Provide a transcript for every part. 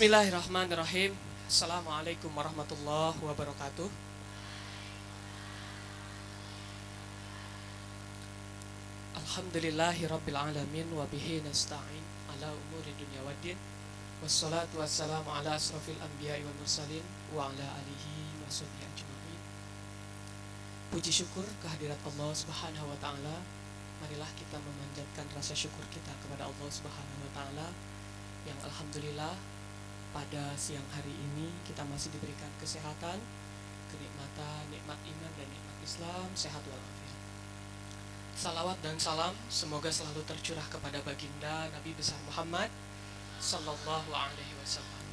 Bismillahirrahmanirrahim. Assalamualaikum warahmatullahi wabarakatuh. Alhamdulillahirabbil alamin wa bihi nasta'in ala umuri dunya waddin. Wassalatu wassalamu ala asrofil anbiya'i wal mursalin wa ala alihi wa sahbihi ajma'in. Puji syukur kehadirat Allah Subhanahu wa taala. Marilah kita memanjatkan rasa syukur kita kepada Allah Subhanahu wa taala yang alhamdulillah pada siang hari ini kita masih diberikan kesehatan, kenikmatan, nikmat iman dan nikmat Islam, sehat walafiat. Salawat dan salam semoga selalu tercurah kepada baginda Nabi besar Muhammad sallallahu alaihi wasallam.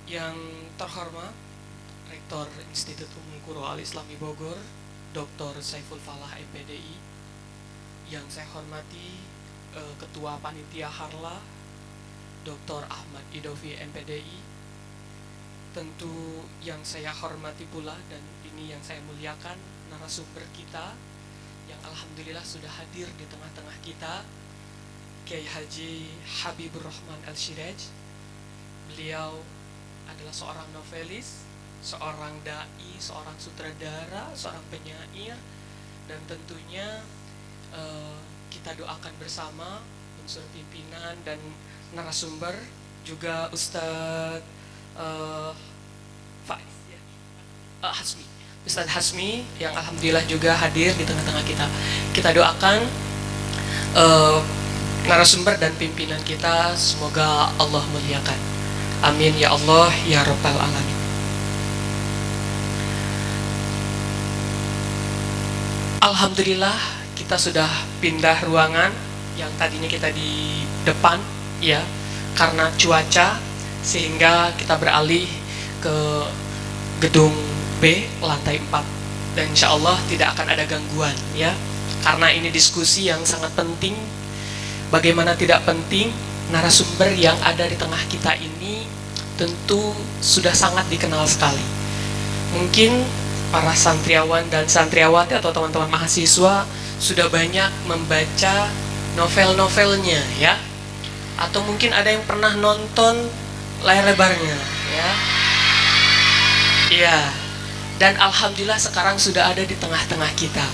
Yang terhormat Rektor Institut Ummul Qura Al-Islami Bogor, Dr. Saiful Falah MPDI. Yang saya hormati Ketua Panitia Harla Dr. Ahmad Idovi MPDI. Tentu yang saya hormati pula dan ini yang saya muliakan narasumber kita yang alhamdulillah sudah hadir di tengah-tengah kita, Kiai Haji Habibur Rahman Al-Shiraj. Beliau adalah seorang novelis, seorang dai, seorang sutradara, seorang penyair, dan tentunya kita doakan bersama unsur pimpinan dan narasumber juga Ustadz Hasmi, Ustadz Hasmi yang alhamdulillah juga hadir di tengah-tengah kita. Kita doakan narasumber dan pimpinan kita semoga Allah muliakan. Amin ya Allah ya Rabbal alamin. Alhamdulillah kita sudah pindah ruangan yang tadinya kita di depan ya, karena cuaca sehingga kita beralih ke gedung B lantai 4 dan insya Allah tidak akan ada gangguan ya, karena ini diskusi yang sangat penting. Bagaimana tidak penting, narasumber yang ada di tengah kita ini tentu sudah sangat dikenal sekali. Mungkin para santriawan dan santriawati atau teman-teman mahasiswa sudah banyak membaca novel-novelnya ya, atau mungkin ada yang pernah nonton layar lebarnya ya. Iya. Dan alhamdulillah sekarang sudah ada di tengah-tengah kita.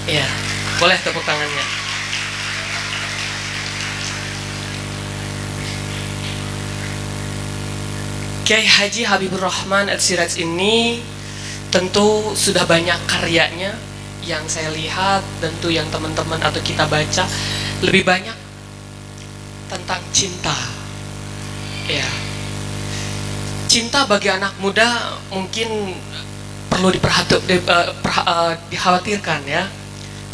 Iya, boleh tepuk tangannya. Kiai Haji Habibur Rahman Al-Shiraj ini tentu sudah banyak karyanya yang saya lihat, tentu yang teman-teman atau kita baca lebih banyak tentang cinta ya. Cinta bagi anak muda mungkin perlu dikhawatirkan ya,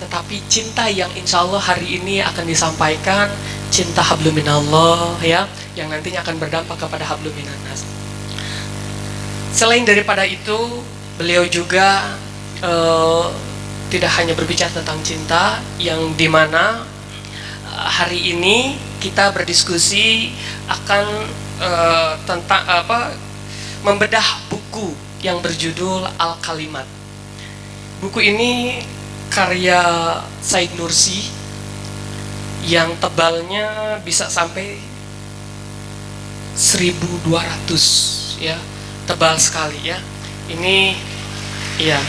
tetapi cinta yang insya Allah hari ini akan disampaikan cinta hablum minallah ya, yang nantinya akan berdampak kepada hablum minannas. Selain daripada itu, beliau juga tidak hanya berbicara tentang cinta, yang dimana hari ini kita berdiskusi akan tentang membedah buku yang berjudul Al-Kalimat. Buku ini karya Said Nursi yang tebalnya bisa sampai 1200 ya, tebal sekali ya. Ini ya.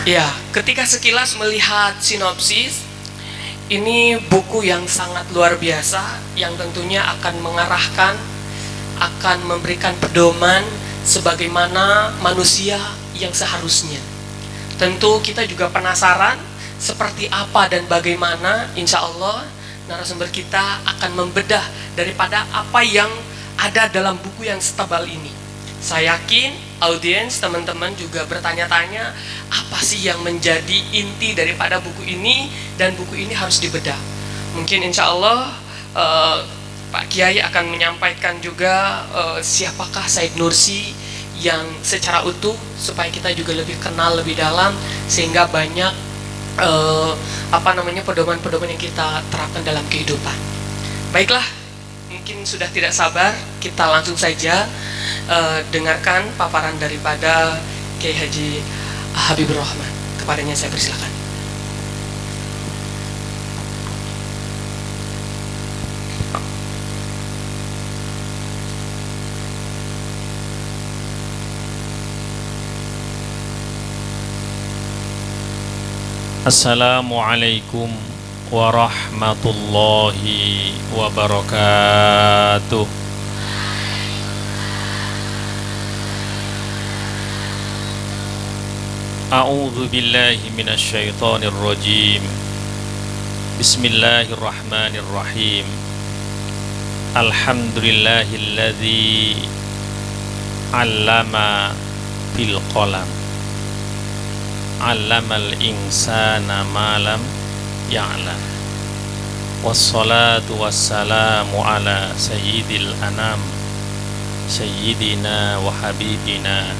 Ya, ketika sekilas melihat sinopsis, ini buku yang sangat luar biasa yang tentunya akan mengarahkan, akan memberikan pedoman sebagaimana manusia yang seharusnya. Tentu kita juga penasaran seperti apa dan bagaimana. Insya Allah narasumber kita akan membedah daripada apa yang ada dalam buku yang setebal ini. Saya yakin audiens, teman-teman juga bertanya-tanya apa sih yang menjadi inti daripada buku ini, dan buku ini harus dibedah. Mungkin insya Allah Pak Kiai akan menyampaikan juga siapakah Said Nursi yang secara utuh, supaya kita juga lebih kenal lebih dalam, sehingga banyak pedoman-pedoman yang kita terapkan dalam kehidupan. Baiklah, mungkin sudah tidak sabar, kita langsung saja dengarkan paparan daripada Kiai Haji Habibur Rahman. Kepadanya saya persilakan. Assalamualaikum warahmatullahi wabarakatuh. A'udzu billahi minasy syaithanir rajim. Bismillahirrahmanirrahim. Alhamdulillahilladzi 'allama bil qalam. 'Allamal insana ma lam ya'lam. Wassalatu wassalamu ala sayyidil anam, sayyidina wa habibina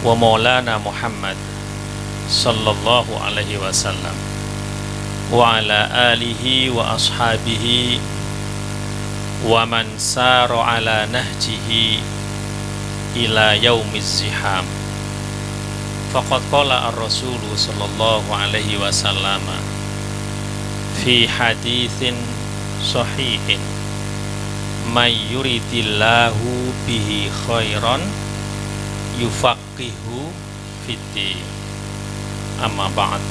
wa maulana Muhammad sallallahu alaihi wasallam wa ala alihi wa ashabihi wa man sara ala nahjihi ila yaumiz ziham. Faqad qala ar-rasulu sallallahu alaihi wasallam fi haditsin sahihin, may yuridillahu bihi khairan yufaqihu fiddin. Amma ba'd.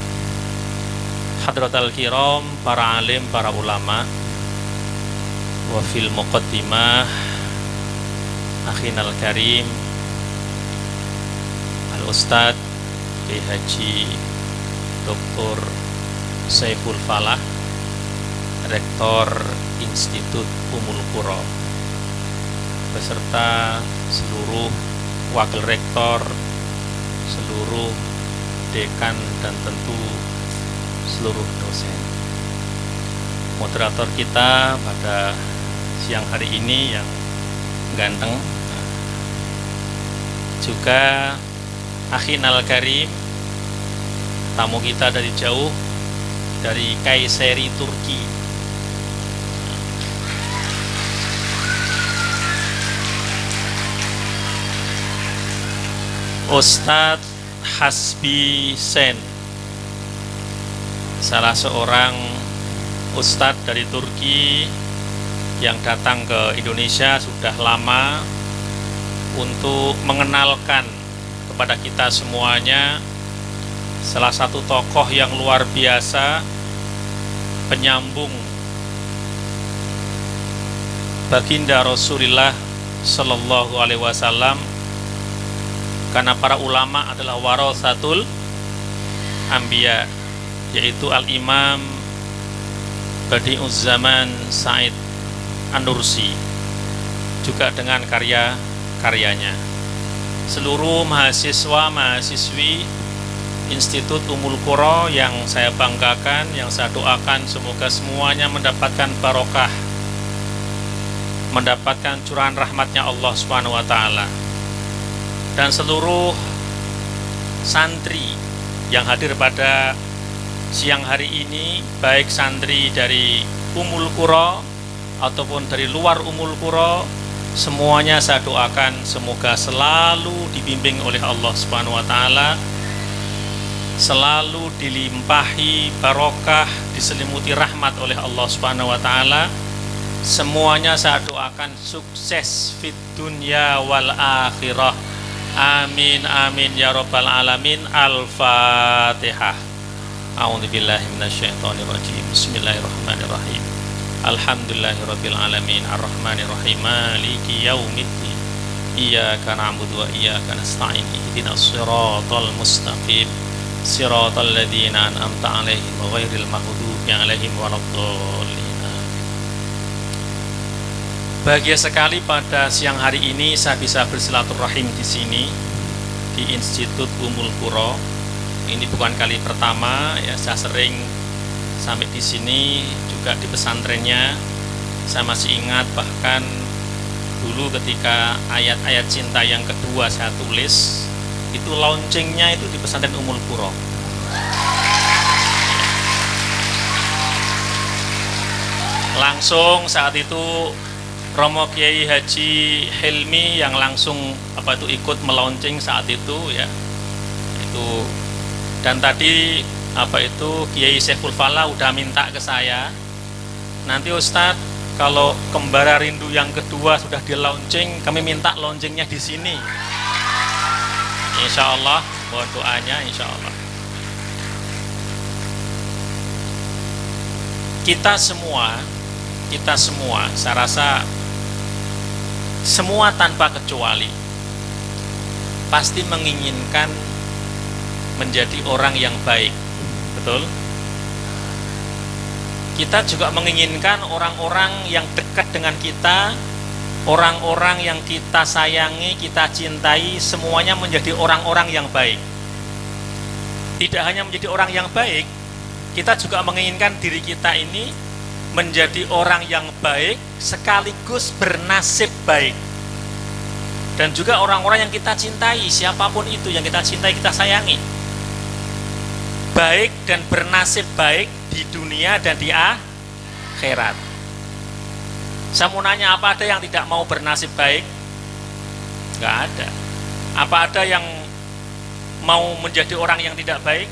Hadratal kiram, para alim, para ulama, wa fil muqaddimah akhinal karim al-ustadz Kiai Haji Dr. Saiful Falah, Rektor Institut Ummul Qura, beserta seluruh wakil rektor, seluruh dekan, dan tentu seluruh dosen. Moderator kita pada siang hari ini yang ganteng, juga akhinal karim, tamu kita dari jauh, dari Kayseri Turki. Ustadz Hasbi Sen, salah seorang ustadz dari Turki yang datang ke Indonesia sudah lama untuk mengenalkan kepada kita semuanya salah satu tokoh yang luar biasa, penyambung baginda Rasulullah Sallallahu Alaihi Wasallam, karena para ulama adalah warasatul anbiya, yaitu Al-Imam Badi'uz Zaman Said An-Nursi, juga dengan karya-karyanya. Seluruh mahasiswa, mahasiswi Institut Ummul Qura yang saya banggakan, yang saya doakan, semoga semuanya mendapatkan barokah, mendapatkan curahan rahmatnya Allah Subhanahu wa Ta'ala. Dan seluruh santri yang hadir pada siang hari ini, baik santri dari Ummul Qura ataupun dari luar Ummul Qura, semuanya saya doakan semoga selalu dibimbing oleh Allah Subhanahu wa Ta'ala, selalu dilimpahi barokah, diselimuti rahmat oleh Allah Subhanahu wa Ta'ala. Semuanya saya doakan sukses fid dunya wal akhirah. Amin amin ya rabbal alamin. Al-Fatihah. A'udzubillahi minasyaitonirrajim. Bismillahirrahmanirrahim. Alhamdulillahirabbil alamin, arrahmanirrahim, maliki yaumiddin, iyyaka na'budu wa iyyaka nasta'in, ihdinas siratal mustaqim, siratal ladzina an'amta 'alaihim ghairil maghdubi 'alaihim waladdallin. Bahagia sekali pada siang hari ini saya bisa bersilaturahim di sini di Institut Ummul Qura. Ini bukan kali pertama ya, saya sering sampai di sini, juga di pesantrennya. Saya masih ingat bahkan dulu ketika ayat-ayat cinta yang kedua saya tulis, itu launchingnya itu di pesantren Ummul Qura. Langsung saat itu Romo Kiai Haji Helmi yang langsung ikut melaunching saat itu ya. Itu, dan tadi Kiai Saiful Falah udah minta ke saya, nanti Ustadz kalau Kembara Rindu yang kedua sudah di launching, kami minta launchingnya di sini. Insya Allah, mohon doanya insya Allah. kita semua, saya rasa semua tanpa kecuali pasti menginginkan menjadi orang yang baik, betul? Kita juga menginginkan orang-orang yang dekat dengan kita, orang-orang yang kita sayangi, kita cintai, semuanya menjadi orang-orang yang baik. Tidak hanya menjadi orang yang baik, kita juga menginginkan diri kita ini menjadi orang yang baik sekaligus bernasib baik. Dan juga orang-orang yang kita cintai, siapapun itu yang kita cintai, kita sayangi, baik dan bernasib baik di dunia dan di akhirat. Saya mau nanya, apa ada yang tidak mau bernasib baik? Nggak ada. Apa ada yang mau menjadi orang yang tidak baik?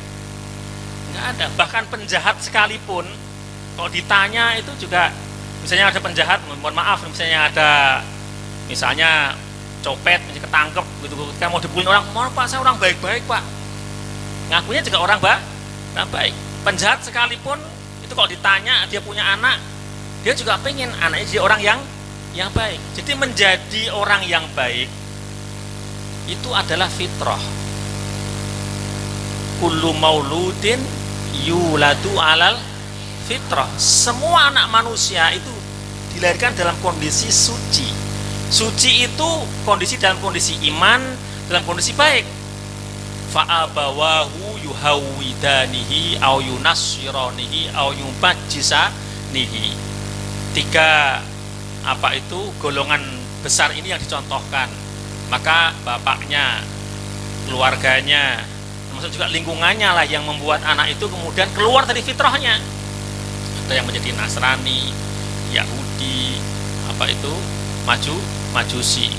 Nggak ada. Bahkan penjahat sekalipun, kalau ditanya itu juga, misalnya ada penjahat, mohon maaf, misalnya copet, misalnya ketangkep, gitu, kan mau dipukulin orang, mohon Pak, saya orang baik-baik Pak. Ngakunya juga orang baik. Penjahat sekalipun, itu kalau ditanya dia punya anak, dia juga pengen anaknya jadi orang yang baik. Jadi menjadi orang yang baik itu adalah fitrah. Kullu mauludin yuladu alal fitrah. Semua anak manusia itu dilahirkan dalam kondisi suci. Suci itu dalam kondisi iman, dalam kondisi baik. Fa'abawahu yuhawidanihi au yunassiranihi au yubajjisanihi. 3 golongan besar ini yang dicontohkan. Maka bapaknya, keluarganya, termasuk juga lingkungannya lah yang membuat anak itu kemudian keluar dari fitrahnya. Ada yang menjadi Nasrani, Yahudi, Majusi.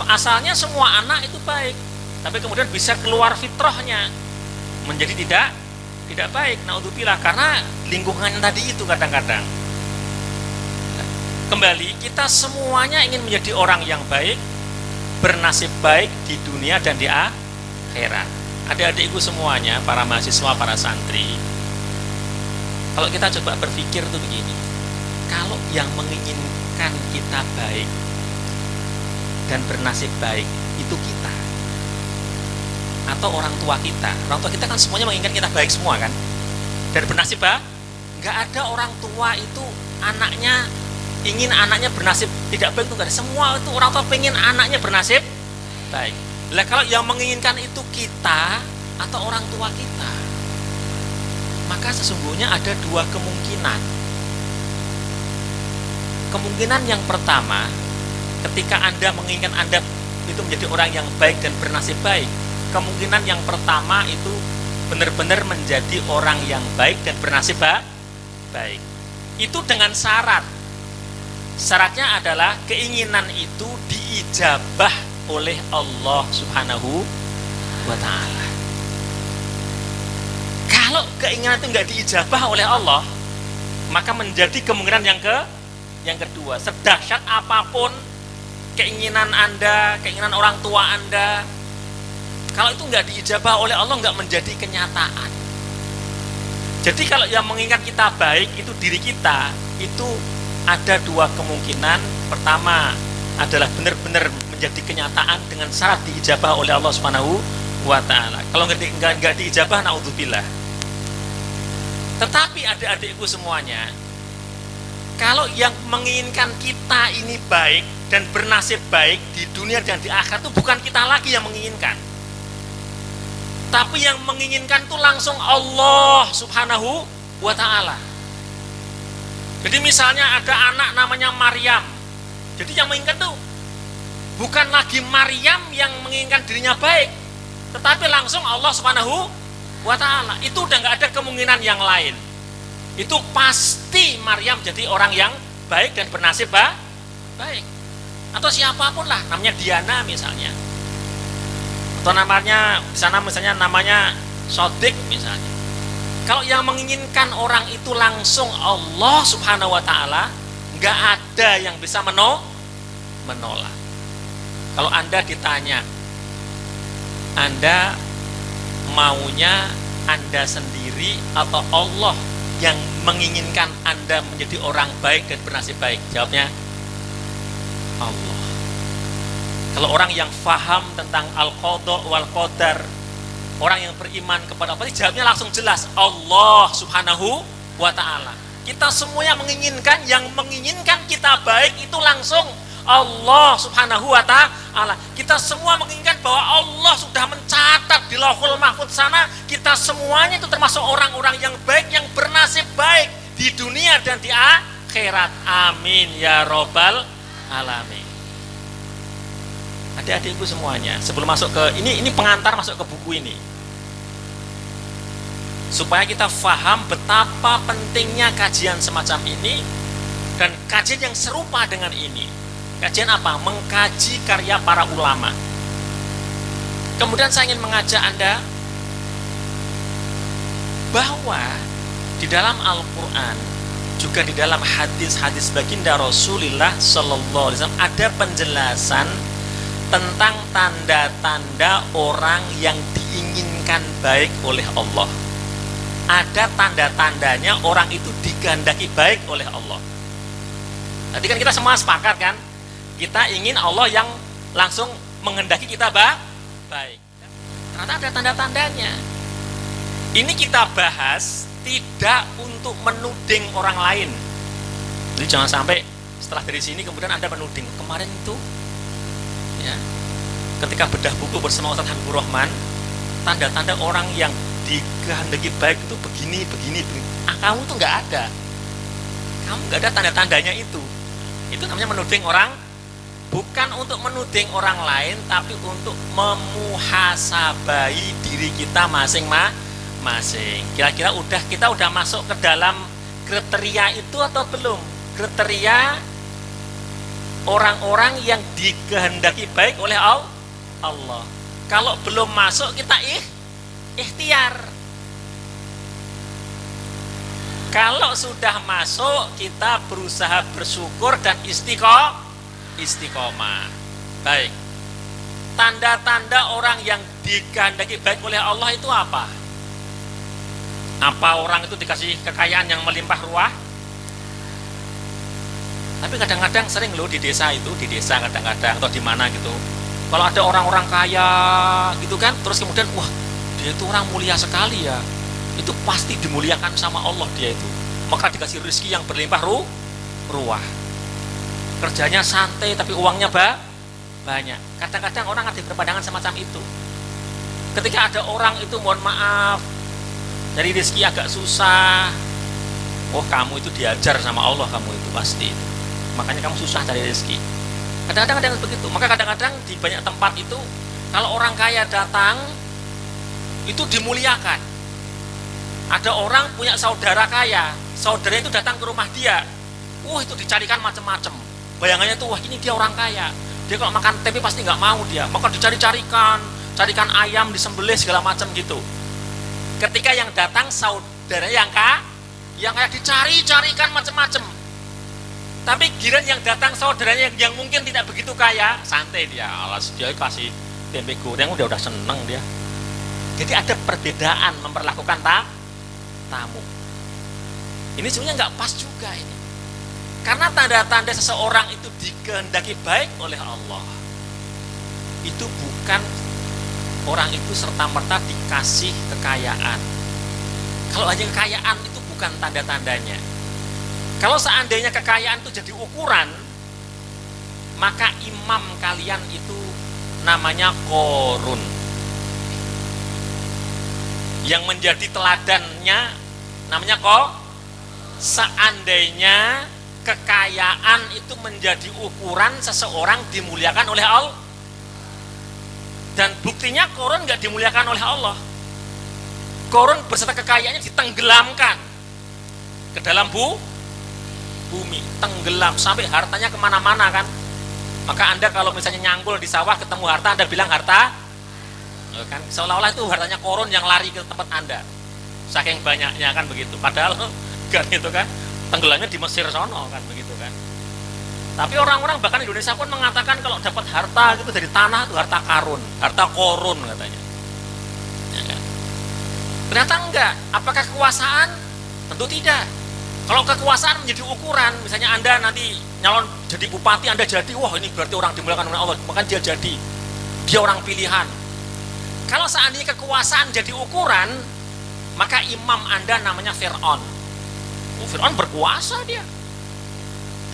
Asalnya semua anak itu baik, tapi kemudian bisa keluar fitrahnya menjadi tidak baik. Naudzubillah, karena lingkungannya tadi itu kadang-kadang. Kembali, kita semuanya ingin menjadi orang yang baik, bernasib baik di dunia dan di akhirat. Adik-adikku semuanya, para mahasiswa, para santri, kalau kita coba berpikir tuh begini, kalau yang menginginkan kita baik dan bernasib baik itu kita atau orang tua kita. Orang tua kita kan semuanya menginginkan kita baik semua kan, dan bernasib baik. Nggak ada orang tua itu ingin anaknya bernasib tidak baik, itu enggak ada. Semua itu orang tua pengen anaknya bernasib baik. Lah kalau yang menginginkan itu kita atau orang tua kita, maka sesungguhnya ada 2 kemungkinan. Kemungkinan yang pertama, ketika Anda menginginkan Anda itu menjadi orang yang baik dan bernasib baik, kemungkinan yang pertama itu benar-benar menjadi orang yang baik dan bernasib baik. Itu dengan syarat. Syaratnya adalah keinginan itu diijabah oleh Allah Subhanahu wa ta'ala. Kalau keinginan itu nggak diijabah oleh Allah, maka menjadi kemungkinan yang kedua. Sedahsyat apapun keinginan Anda, keinginan orang tua Anda, kalau itu nggak diijabah oleh Allah, nggak menjadi kenyataan. Jadi kalau yang menginginkan kita baik itu diri kita, itu ada 2 kemungkinan. Pertama adalah benar-benar menjadi kenyataan dengan syarat diijabah oleh Allah Subhanahu wa ta'ala. Kalau nggak diijabah, naudzubillah. Tetapi adik-adikku semuanya, kalau yang menginginkan kita ini baik dan bernasib baik di dunia dan di akhirat itu bukan kita lagi yang menginginkan, tapi yang menginginkan itu langsung Allah Subhanahu wa ta'ala. Jadi misalnya ada anak namanya Maryam, jadi yang menginginkan itu bukan lagi Maryam yang menginginkan dirinya baik, tetapi langsung Allah Subhanahu wa ta'ala. Itu udah nggak ada kemungkinan yang lain. Itu pasti Maryam jadi orang yang baik dan bernasib baik. Atau siapapun lah, namanya Diana misalnya, atau namanya di sana misalnya namanya Sodik misalnya. Kalau yang menginginkan orang itu langsung Allah Subhanahu wa ta'ala, nggak ada yang bisa menolak. Kalau Anda ditanya, Anda maunya Anda sendiri atau Allah yang menginginkan Anda menjadi orang baik dan bernasib baik? Jawabnya Allah. Kalau orang yang faham tentang al-qadha wal qadar, orang yang beriman kepada Allah, jawabnya langsung jelas, Allah subhanahu wa ta'ala. Kita semuanya menginginkan, yang menginginkan kita baik itu langsung Allah subhanahu wa ta'ala. Kita semua menginginkan bahwa Allah sudah mencatat di Lauhul Mahfuz sana, kita semuanya itu termasuk orang-orang yang baik, yang bernasib baik di dunia dan di akhirat. Amin ya robbal alamin. Adik-adikku semuanya, sebelum masuk ke ini pengantar masuk ke buku ini, supaya kita faham betapa pentingnya kajian semacam ini dan kajian yang serupa dengan ini. Kajian apa? Mengkaji karya para ulama. Kemudian saya ingin mengajak Anda bahwa di dalam Al-Quran, juga di dalam hadis-hadis baginda Rasulullah Sallallahu Alaihi Wasallam ada penjelasan tentang tanda-tanda orang yang diinginkan baik oleh Allah. Ada tanda-tandanya orang itu dikehendaki baik oleh Allah. Tadi kan kita semua sepakat kan, kita ingin Allah yang langsung menghendaki kita baik. Ternyata ada tanda-tandanya. Ini kita bahas tidak untuk menuding orang lain. Jadi jangan sampai setelah dari sini kemudian Anda menuding. Kemarin itu ya, ketika bedah buku bersama Ustaz Habibur Rahman, tanda-tanda orang yang dikehendaki baik itu begini. Kamu tuh nggak ada. Kamu nggak ada tanda-tandanya itu. Itu namanya menuding orang. Bukan untuk menuding orang lain, tapi untuk memuhasabai diri kita masing-masing. Kira-kira kita udah masuk ke dalam kriteria itu atau belum? Kriteria orang-orang yang dikehendaki baik oleh Allah. Kalau belum masuk, kita ikhtiar. Kalau sudah masuk, kita berusaha bersyukur dan istiqomah. Baik. Tanda-tanda orang yang dikehendaki baik oleh Allah itu apa? Apa orang itu dikasih kekayaan yang melimpah ruah? Tapi kadang-kadang sering loh di desa kadang-kadang atau di mana gitu. Kalau ada orang-orang kaya gitu kan, terus kemudian wah, dia itu orang mulia sekali ya. Itu pasti dimuliakan sama Allah dia itu. Maka dikasih rezeki yang berlimpah ruah. Kerjanya santai tapi uangnya banyak. Kadang-kadang orang ada berpandangan semacam itu. Ketika ada orang itu mohon maaf dari rezeki agak susah, oh kamu itu diajar sama Allah, kamu itu pasti. Makanya kamu susah cari rezeki. Kadang-kadang ada yang begitu. Maka kadang-kadang di banyak tempat itu kalau orang kaya datang itu dimuliakan. Ada orang punya saudara kaya, saudaranya itu datang ke rumah dia, itu dicarikan macam-macam. Bayangannya tuh, wah ini dia orang kaya. Dia kalau makan tempe pasti nggak mau dia. Maka carikan ayam disembelih segala macam gitu. Ketika yang datang saudara yang kaya dicarikan macam-macam. Tapi giliran yang datang saudaranya yang mungkin tidak begitu kaya, santai dia. Alas dia kasih tempe goreng udah seneng dia. Jadi ada perbedaan memperlakukan tamu. Ini sebenarnya nggak pas juga ini. Karena tanda-tanda seseorang itu dikehendaki baik oleh Allah, itu bukan orang itu serta-merta dikasih kekayaan. Kalau hanya kekayaan itu bukan tanda-tandanya. Kalau seandainya kekayaan itu jadi ukuran, maka imam kalian itu namanya Qarun. Yang menjadi teladannya namanya seandainya kekayaan itu menjadi ukuran seseorang dimuliakan oleh Allah, dan buktinya Qarun nggak dimuliakan oleh Allah. Qarun beserta kekayaannya ditenggelamkan ke dalam bumi, tenggelam sampai hartanya kemana-mana kan. Maka Anda kalau misalnya nyangkul di sawah ketemu harta, Anda bilang harta kan, seolah-olah itu hartanya Qarun yang lari ke tempat Anda, saking banyaknya kan begitu. Padahal kan itu kan tenggelamnya di Mesir sono kan begitu kan. Tapi orang-orang bahkan Indonesia pun mengatakan kalau dapat harta gitu dari tanah itu harta karun, harta Qarun katanya ya kan? Ternyata enggak. Apakah kekuasaan? Tentu tidak. Kalau kekuasaan menjadi ukuran, misalnya Anda nanti nyalon jadi bupati, Anda jadi, wah ini berarti orang dimuliakan oleh Allah, maka dia jadi, dia orang pilihan. Kalau seandainya kekuasaan jadi ukuran, maka imam Anda namanya Fir'aun. Fir'aun berkuasa dia.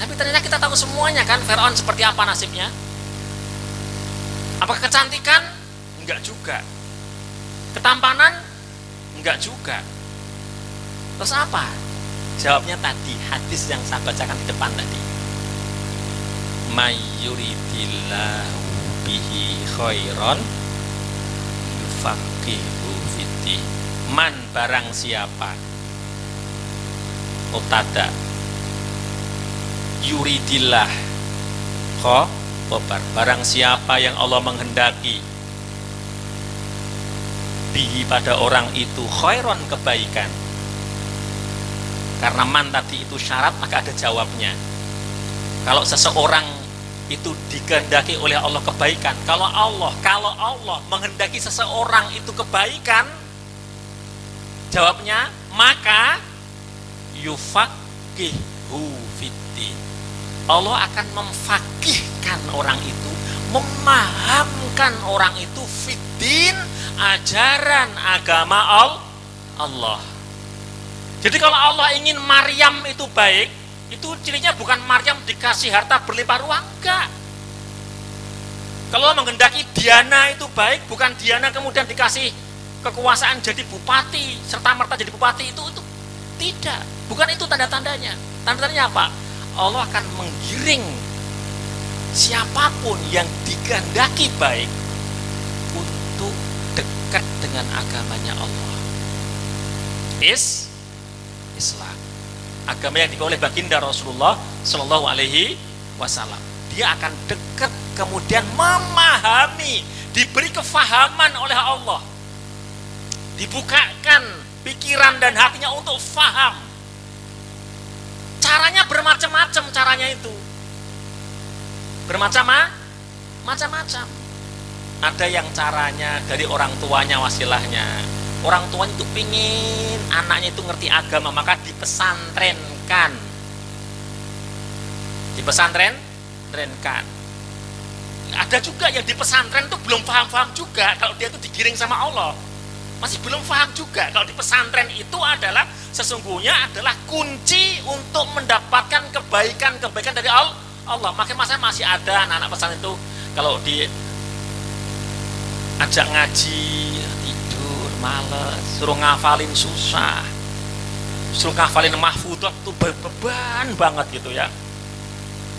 Tapi ternyata kita tahu semuanya kan Fir'aun seperti apa nasibnya. Apakah kecantikan? Enggak juga. Ketampanan? Enggak juga. Terus apa? Jawabnya tadi, hadis yang saya bacakan di depan tadi. Mayyuridillahu bihi khairan yufaqihu fiddin. Man barang siapa, Utada, yuridillah khobar, barang siapa yang Allah menghendaki bihi pada orang itu khairan, kebaikan. Karena man tadi itu syarat, maka ada jawabnya. Kalau seseorang itu dikehendaki oleh Allah kebaikan, kalau Allah menghendaki seseorang itu kebaikan, jawabnya maka yufaqihu fiddin. Allah akan memfaqihkan orang itu, memahamkan orang itu fiddin, ajaran agama Allah. Jadi kalau Allah ingin Maryam itu baik, itu cirinya bukan Maryam dikasih harta berlimpah ruah, enggak. Kalau menghendaki Diana itu baik, bukan Diana kemudian dikasih kekuasaan jadi bupati, serta merta jadi bupati, itu tidak. Bukan itu tanda-tandanya. Tanda-tandanya apa? Allah akan menggiring siapapun yang dikehendaki baik untuk dekat dengan agamanya Allah. Islam, agama yang dibawa oleh baginda Rasulullah Shallallahu Alaihi Wasallam. Dia akan dekat, kemudian memahami, diberi kefahaman oleh Allah, dibukakan pikiran dan hatinya untuk faham. Caranya bermacam-macam, caranya itu bermacam-macam. Ada yang caranya dari orang tuanya, wasilahnya. Orang tuanya itu pingin anaknya itu ngerti agama, maka dipesantrenkan. Ada juga yang di pesantren itu belum paham-paham juga kalau dia itu digiring sama Allah. Masih belum paham juga kalau di pesantren itu adalah sesungguhnya adalah kunci untuk mendapatkan kebaikan dari Allah. Makanya masih ada anak-anak pesantren itu kalau di ajak ngaji tidur males, suruh ngafalin susah, suruh ngafalin mahfudhat tuh beban banget gitu ya.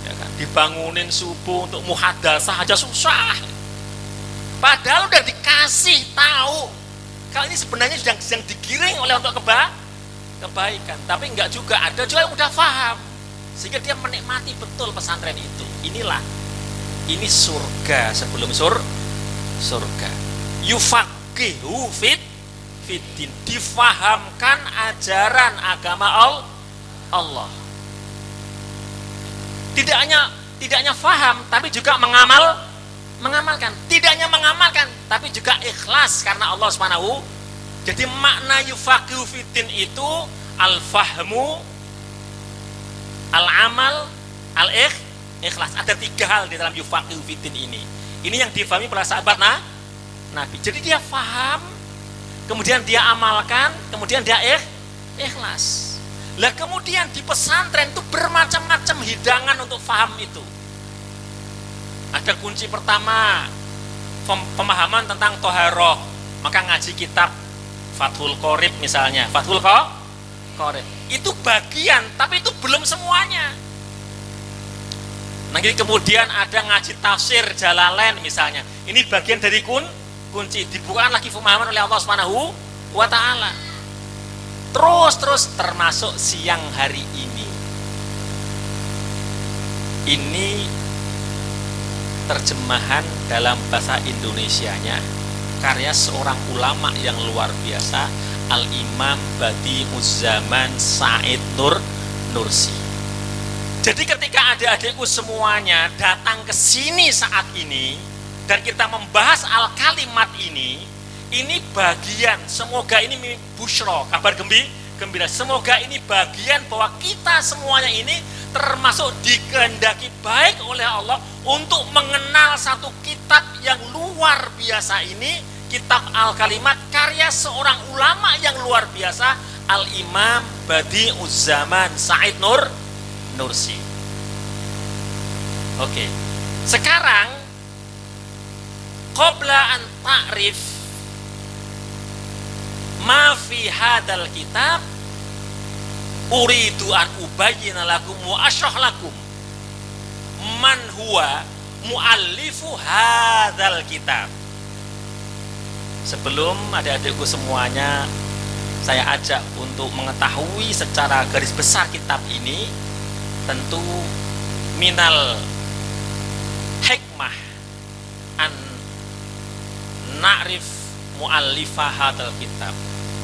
Ya kan? Dibangunin subuh untuk muhadasah aja susah. Padahal udah dikasih tahu kalau ini sebenarnya sedang digiring oleh untuk kebaikan, tapi enggak juga. Ada juga yang udah paham sehingga dia menikmati betul pesantren itu. Ini surga sebelum surga. Yufaqihu fiddin, difahamkan ajaran agama Allah. Tidak hanya faham, tapi juga mengamalkan. Tidak hanya mengamalkan, tapi juga ikhlas karena Allah Subhanahu. Jadi makna yufaqihu fiddin itu al-fahmu, al-amal, al-ikhlas. Ada 3 hal di dalam yufaqihu fiddin ini. Ini yang difahami para sahabat Nabi. Jadi dia faham, kemudian dia amalkan, kemudian dia ikhlas. Lah kemudian di pesantren itu bermacam-macam hidangan untuk faham itu. Ada kunci pertama, pemahaman tentang toharoh. Maka ngaji kitab Fathul Qorib misalnya, Fathul Qorib. Itu bagian, tapi itu belum semuanya. Nanti kemudian ada ngaji tafsir Jalalain misalnya. Ini bagian dari kunci, dibukakan lagi pemahaman oleh Allah Subhanahu wa Ta'ala. Terus termasuk siang hari ini. Ini terjemahan dalam bahasa Indonesianya karya seorang ulama yang luar biasa, Al-Imam Badi'uzzaman Said Nursi. Jadi ketika adik-adikku semuanya datang ke sini saat ini dan kita membahas al-kalimat ini bagian, semoga ini busyra, kabar gembira. Semoga ini bagian bahwa kita semuanya ini termasuk dikehendaki baik oleh Allah untuk mengenal satu kitab yang luar biasa ini, kitab Al-Kalimat, karya seorang ulama yang luar biasa, Al-Imam Badi'uz Zaman Said Nursi. Oke. Sekarang qabla an ta'rif ma fi hadal kitab uridu an ubayyina lakum wa ashrah lakum man huwa muallifu hadal kitab. Sebelum adik-adikku semuanya saya ajak untuk mengetahui secara garis besar kitab ini, tentu minal hikmah an na'rif mu'allifah hadal kitab.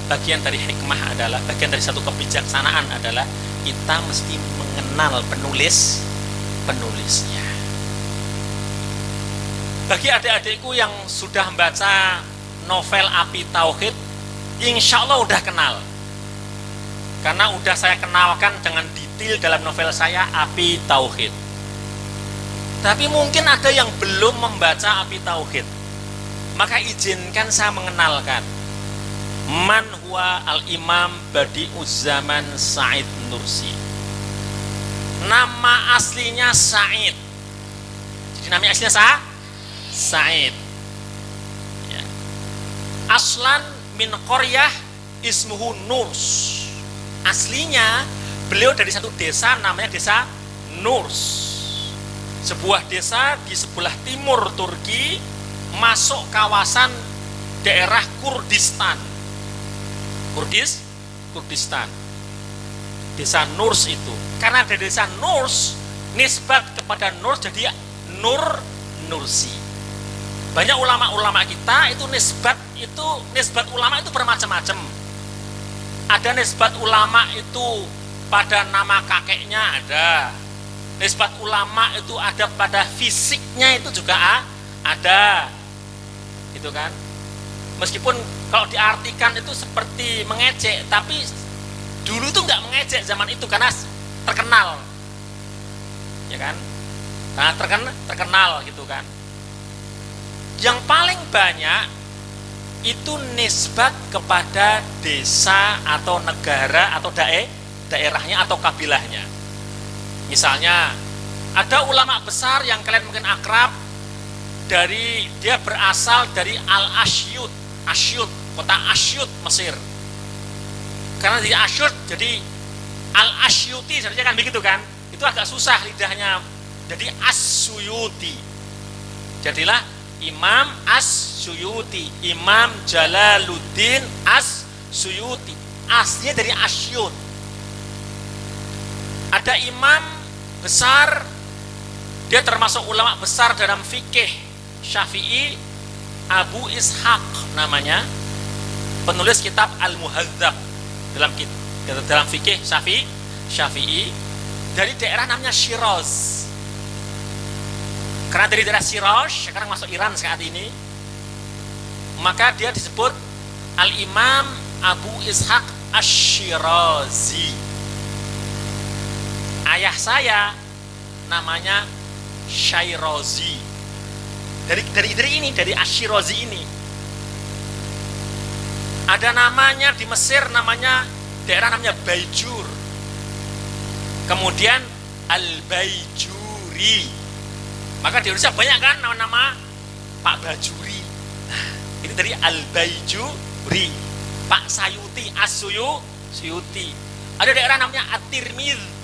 Bagian dari hikmah adalah, bagian dari satu kebijaksanaan adalah kita mesti mengenal penulisnya. Bagi adik-adikku yang sudah membaca novel Api Tauhid, insya Allah udah kenal, karena udah saya kenalkan dengan detail dalam novel saya Api Tauhid. Tapi mungkin ada yang belum membaca Api Tauhid, maka izinkan saya mengenalkan man huwa al-Imam Badi'uz Zaman Said Nursi. Nama aslinya Said. Jadi nama aslinya Said. Ya. Aslan min qaryah ismuhu Nurs. Aslinya beliau dari satu desa namanya desa Nurs. Sebuah desa di sebelah timur Turki, masuk kawasan daerah Kurdistan. Kurdistan. Desa Nurs itu. Karena dari desa Nurs, nisbat kepada Nurs jadi Nursi. Banyak ulama-ulama kita itu nisbat ulama itu bermacam-macam. Ada nisbat ulama itu pada nama kakeknya ada. Nisbat ulama itu ada pada fisiknya itu juga ada. Gitu kan? Meskipun kalau diartikan itu seperti mengejek, tapi dulu itu nggak mengejek zaman itu karena terkenal, ya kan? Nah, terkenal gitu kan. Yang paling banyak itu nisbat kepada desa atau negara atau daerahnya atau kabilahnya. Misalnya ada ulama besar yang kalian mungkin akrab, dia berasal dari Asyut, kota Asyut, Mesir. Karena di Asyut jadi Al-Asyuti, seharusnya kan begitu kan? Itu agak susah lidahnya. Jadi As-Suyuti. Jadilah Imam As-Suyuti, Imam Jalaluddin As-Suyuti. Aslinya dari Asyut. Ada imam besar, dia termasuk ulama besar dalam fikih Syafi'i, Abu Ishaq namanya, penulis kitab Al-Muhadzab dalam fikih Syafi'i, dari daerah namanya Shiraz. Karena dari daerah Shiraz sekarang masuk Iran saat ini, maka dia disebut Al-Imam Abu Ishaq Ash-Shirazi. Ayah saya namanya Syairazi. Dari Ash-Shirazi ini. Ada namanya di Mesir, daerah namanya Baijur. Kemudian Al-Baijuri. Maka di Indonesia banyak kan nama-nama Pak Bajuri. Nah, ini dari Al-Baijuri. Pak Sayuti, Suyuti. Ada daerah namanya At-Tirmidzi.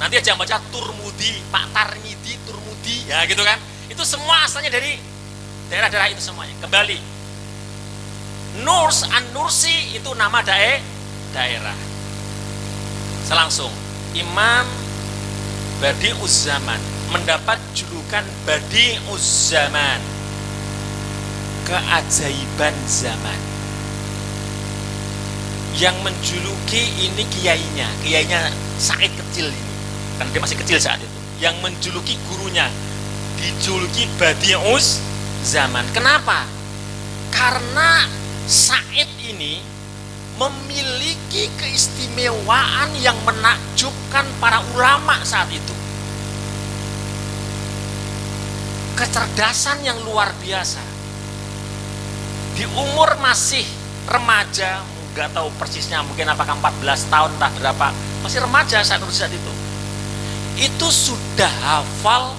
Nanti aja baca Turmudi, Pak Tarmidi, Turmudi, ya gitu kan. Itu semua asalnya dari daerah-daerah itu semuanya. Kembali, Nurs An-Nursi itu nama daerah. Selangsung, Imam Badi'uz Zaman mendapat julukan Badi'uz Zaman, keajaiban zaman. Yang menjuluki ini kiainya Said kecil ini. Karena dia masih kecil saat itu. Yang menjuluki gurunya dijuluki Badi'uz Zaman. Kenapa? Karena Said ini memiliki keistimewaan yang menakjubkan para ulama saat itu. Kecerdasan yang luar biasa. Di umur masih remaja, nggak tahu persisnya, mungkin apakah 14 tahun entah berapa, masih remaja saat itu. Itu sudah hafal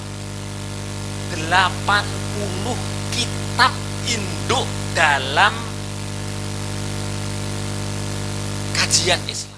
80 kitab induk dalam kajian Islam.